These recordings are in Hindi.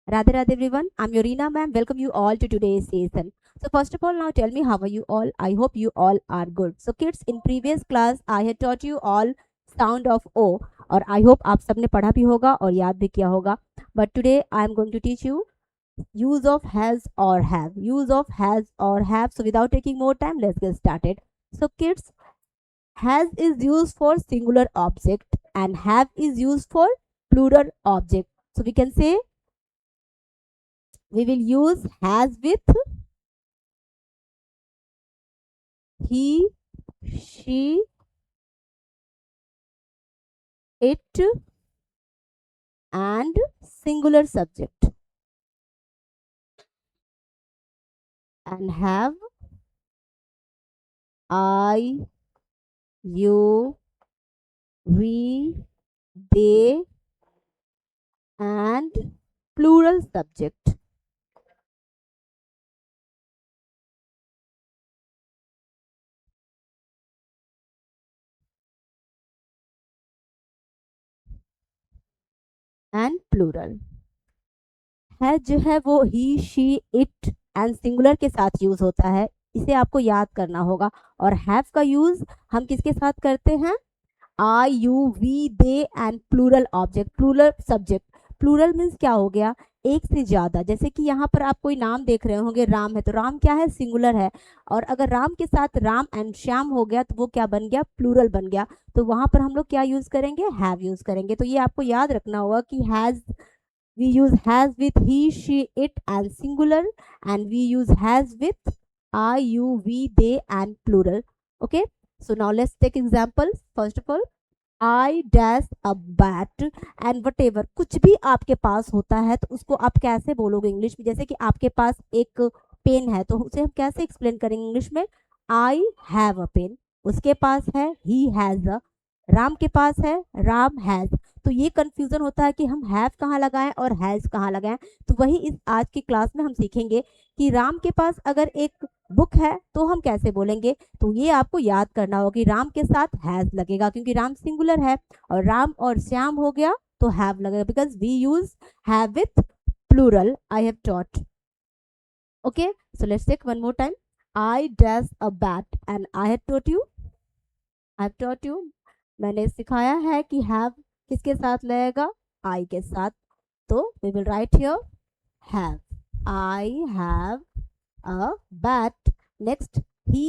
Radhe Radhe everyone, I'm Yorina ma'am. Welcome you all to today's session. So first of all, now tell me how are you all? I hope you all are good. So kids, in previous class I had taught you all sound of O और I hope आप सबने पढ़ा भी होगा और याद भी किया होगा. But today I am going to teach you use of has or have. Use of has or have. So without taking more time, let's get started. So kids, has is used for singular object and have is used for plural object. So we can say we will use has with he, she, it and singular subject, and have I, you, we, they and plural subject. And plural है जो है वो ही शी इट एंड सिंगुलर के साथ यूज होता है. इसे आपको याद करना होगा. और हैव का यूज हम किसके साथ करते हैं? I, you, we, they and plural object, plural subject. Plural means क्या हो गया? एक से ज्यादा. जैसे कि यहाँ पर आप कोई नाम देख रहे होंगे, राम है, तो राम क्या है? सिंगुलर है. और अगर राम के साथ राम एंड श्याम हो गया तो वो क्या बन गया? प्लूरल बन गया. तो वहां पर हम लोग क्या यूज करेंगे? हैव यूज करेंगे. तो ये आपको याद रखना होगा कि has, we use has with he, she, it and singular, and we use has with I, you, we, they and plural. Okay, so now let's take examples. First of all, I dash a bat and whatever. कुछ भी आपके पास होता है तो उसको आप कैसे बोलोगे इंग्लिश में? जैसे कि आपके पास एक पेन है तो उसे हम कैसे एक्सप्लेन करेंगे इंग्लिश में? I have a pen. उसके पास है ही हैज अ. राम के पास है राम हैज. तो ये कंफ्यूजन होता है कि हम हैव कहाँ लगाएं और हैज कहाँ लगाएं. तो वही इस आज की क्लास में हम सीखेंगे कि राम के पास अगर एक बुक है तो हम कैसे बोलेंगे. तो ये आपको याद करना होगा कि राम के साथ हैज लगेगा क्योंकि राम सिंगुलर है. और राम और श्याम हो गया तो हैव लगेगा because we use have with plural. I have taught. Okay, so let's take one more time. I dash a bat and I have taught you. I have taught you. मैंने सिखाया है कि हैव किसके साथ लगेगा? आई के साथ. तो we will write here have. I have a bat. Next, he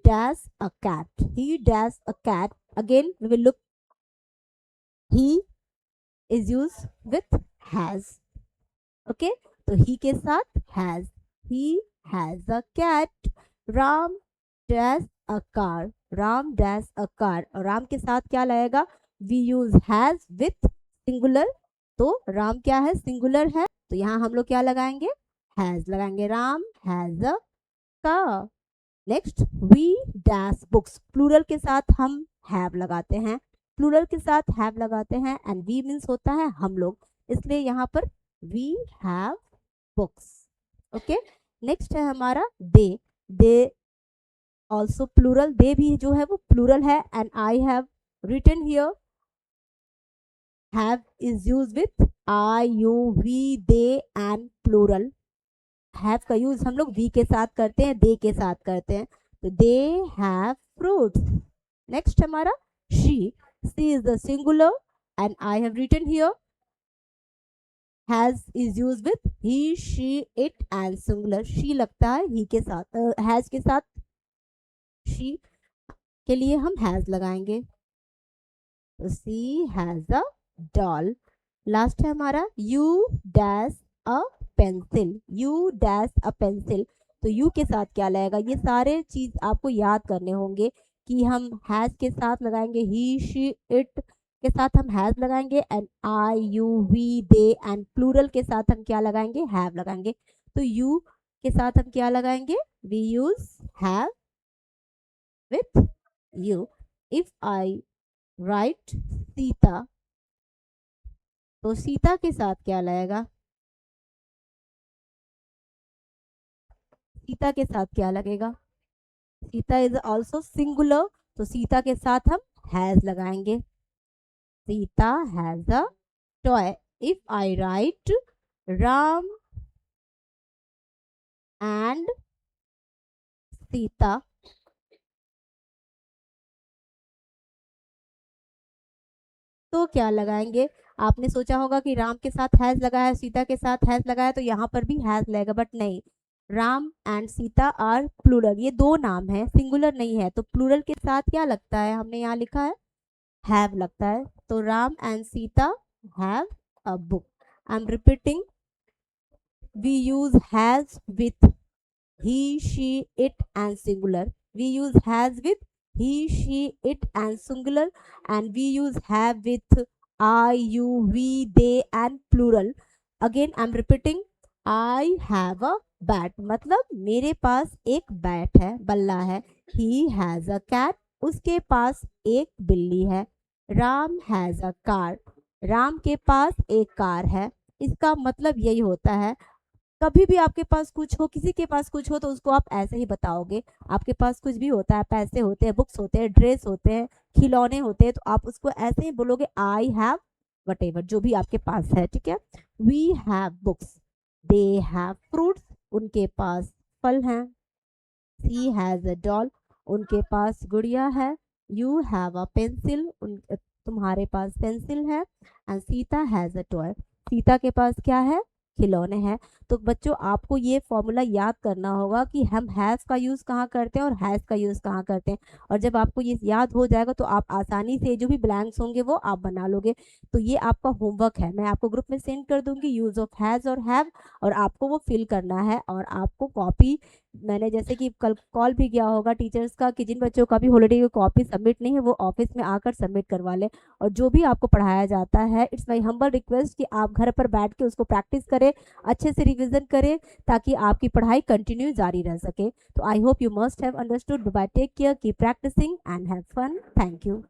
dash a cat. He dash a cat. Again, we will look. He is used with has. Okay, तो he के साथ has. He has a cat. Ram dash a car. Ram dash a car. और राम के साथ क्या लगेगा? We use has with singular. तो राम क्या है? सिंगुलर है. तो यहाँ हम लोग क्या लगाएंगे? हैज लगाएंगे. Ram has a car. Next, we dash books. Plural के साथ हम हैव लगाते हैं. प्लूरल के साथ हैव लगाते हैं एंड वी मीन्स होता है हम लोग, इसलिए यहाँ पर we have books. Okay, next है हमारा दे. They also plural. दे भी जो है वो प्लूरल है and I have written here have is use with I, you, we, they and plural. Have का यूज हम लोग वी के साथ करते हैं, दे के साथ करते हैं. तो दे हैव फ्रूट्स. नेक्स्ट हमारा she. She is the singular and I have written here has is use with he, she, it and singular. She लगता है ही के साथ, हैज के साथ. शी के लिए हम हैज लगाएंगे. तो सी हैज अ डॉल. लास्ट है हमारा you dash a pencil. You dash a pencil. तो यू के साथ क्या लगेगा? ये सारे चीज आपको याद करने होंगे कि हम हैज के साथ लगाएंगे ही, शी, इट के साथ हम हैज लगाएंगे and I, you, we, they and plural के साथ हम क्या लगाएंगे? हैव लगाएंगे. तो यू के साथ हम क्या लगाएंगे? We use have with you. If I write Sita, तो सीता के साथ क्या लगेगा? सीता के साथ क्या लगेगा? Sita is also singular. तो सीता के साथ हम हैज लगाएंगे. Sita has a toy. If I right Ram and Sita तो क्या लगाएंगे? आपने सोचा होगा कि राम के साथ हैज लगा है, सीता के साथ हैज लगा है, तो यहाँ पर भी हैज लगेगा, बट नहीं। Ram and Sita are plural, ये दो नाम है, सिंगुलर नहीं है, तो प्लूरल के साथ क्या लगता है? हमने यहाँ लिखा है हैव लगता है, तो Ram and Sita have a book. I am repeating, we use has with he, she, it and singular. We use has with he, she, it and singular, and we use have with I, you, we, they and plural. Again I'm repeating, I have a bat, मतलब मेरे पास एक बैट है, बल्ला है। He has a cat, उसके पास एक बिल्ली है। Ram has a car, Ram के पास एक कार है। इसका मतलब यही होता है, कभी भी आपके पास कुछ हो, किसी के पास कुछ हो, तो उसको आप ऐसे ही बताओगे। आपके पास कुछ भी होता है, पैसे होते हैं, बुक्स होते हैं, ड्रेस होते हैं, खिलौने होते हैं, तो आप उसको ऐसे ही बोलोगे, आई हैव वट एवर, जो भी आपके पास है, ठीक है। We have books, they have fruits, उनके पास फल हैं। सी हैज अ डॉल, उनके पास गुड़िया है। यू हैव अ पेंसिल, तुम्हारे पास पेंसिल है। And Sita has a toy, Sita के पास क्या है? खिलौने हैं। तो बच्चों आपको ये फॉर्मूला याद करना होगा कि हम हैज़ का यूज़ कहाँ करते हैं और हैज़ का यूज़ कहाँ करते हैं, और जब आपको ये याद हो जाएगा तो आप आसानी से जो भी ब्लैंक्स होंगे वो आप बना लोगे। तो ये आपका होमवर्क है, मैं आपको ग्रुप में सेंड कर दूंगी, यूज़ ऑफ हैज़ और हैव, और आपको वो फिल करना है। और आपको कॉपी, मैंने जैसे कि कल कॉल भी किया होगा टीचर्स का कि जिन बच्चों का भी हॉलीडे की कॉपी सबमिट नहीं है वो ऑफिस में आकर सबमिट करवा लें। और जो भी आपको पढ़ाया जाता है, इट्स माय हम्बल रिक्वेस्ट कि आप घर पर बैठ के उसको प्रैक्टिस करें, अच्छे से रिवीजन करें, ताकि आपकी पढ़ाई कंटिन्यू जारी रह सके। तो I hope you must have understood. Bye take care, keep practising and have fun. Thank you.